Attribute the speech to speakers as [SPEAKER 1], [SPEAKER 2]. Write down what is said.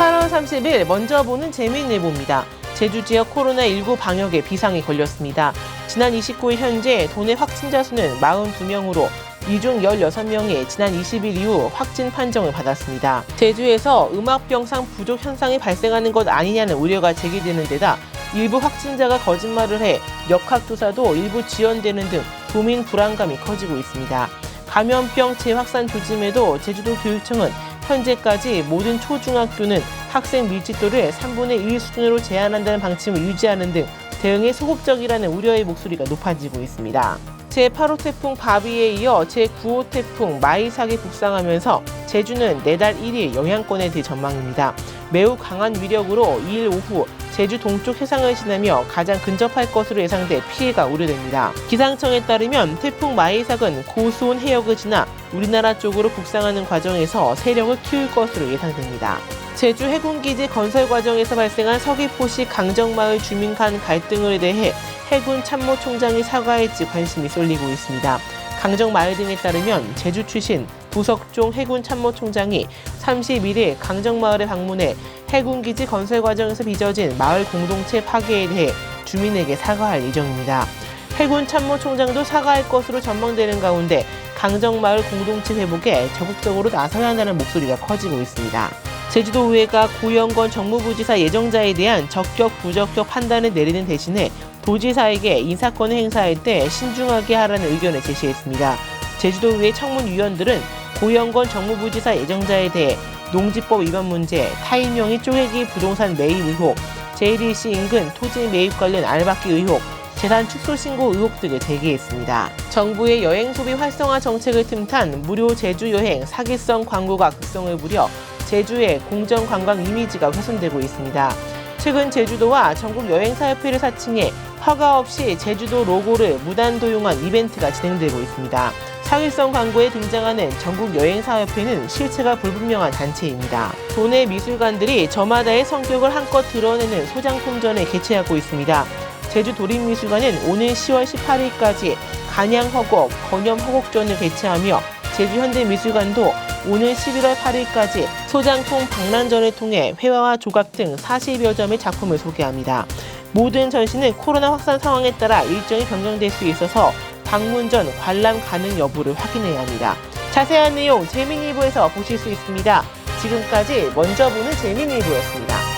[SPEAKER 1] 8월 30일 먼저 보는 재미있는 예보입니다. 제주 지역 코로나19 방역에 비상이 걸렸습니다. 지난 29일 현재 도내 확진자 수는 42명으로 이 중 16명이 지난 20일 이후 확진 판정을 받았습니다. 제주에서 음압병상 부족 현상이 발생하는 것 아니냐는 우려가 제기되는 데다 일부 확진자가 거짓말을 해 역학조사도 일부 지연되는 등 도민 불안감이 커지고 있습니다. 감염병 재확산 조짐에도 제주도 교육청은 현재까지 모든 초중학교는 학생 밀집도를 3분의 1 수준으로 제한한다는 방침을 유지하는 등 대응에 소극적이라는 우려의 목소리가 높아지고 있습니다. 제8호 태풍 바비에 이어 제9호 태풍 마이삭이 북상하면서 제주는 내달 1일 영향권에 들 전망입니다. 매우 강한 위력으로 2일 오후 제주 동쪽 해상을 지나며 가장 근접할 것으로 예상돼 피해가 우려됩니다. 기상청에 따르면 태풍 마이삭은 고수온 해역을 지나 우리나라 쪽으로 북상하는 과정에서 세력을 키울 것으로 예상됩니다. 제주 해군기지 건설 과정에서 발생한 서귀포시 강정마을 주민 간 갈등에 대해 해군 참모총장이 사과할지 관심이 쏠리고 있습니다. 강정마을 등에 따르면 제주 출신 부석종 해군 참모총장이 31일 강정마을에 방문해 해군기지 건설 과정에서 빚어진 마을 공동체 파괴에 대해 주민에게 사과할 예정입니다. 해군 참모총장도 사과할 것으로 전망되는 가운데 강정마을 공동체 회복에 적극적으로 나서야 한다는 목소리가 커지고 있습니다. 제주도의회가 고영건 정무부지사 예정자에 대한 적격, 부적격 판단을 내리는 대신에 도지사에게 인사권을 행사할 때 신중하게 하라는 의견을 제시했습니다. 제주도의회 청문위원들은 고영건 정무부지사 예정자에 대해 농지법 위반 문제, 타인명의 쪼개기 부동산 매입 의혹, JDC 인근 토지 매입 관련 알박기 의혹, 재산 축소 신고 의혹 등을 제기했습니다. 정부의 여행 소비 활성화 정책을 틈탄 무료 제주 여행 사기성 광고가 극성을 부려 제주의 공정 관광 이미지가 훼손되고 있습니다. 최근 제주도와 전국 여행사협회를 사칭해 허가 없이 제주도 로고를 무단 도용한 이벤트가 진행되고 있습니다. 사기성 광고에 등장하는 전국 여행사협회는 실체가 불분명한 단체입니다. 도내 미술관들이 저마다의 성격을 한껏 드러내는 소장품전을 개최하고 있습니다. 제주도립미술관은 오늘 10월 18일까지 간양허곡, 건염허곡전을 개최하며 제주현대미술관도 오늘 11월 8일까지 소장품 박람전을 통해 회화와 조각 등 40여 점의 작품을 소개합니다. 모든 전시는 코로나 확산 상황에 따라 일정이 변경될 수 있어서 방문 전 관람 가능 여부를 확인해야 합니다. 자세한 내용 재미니부에서 보실 수 있습니다. 지금까지 먼저 보는 재미니부였습니다.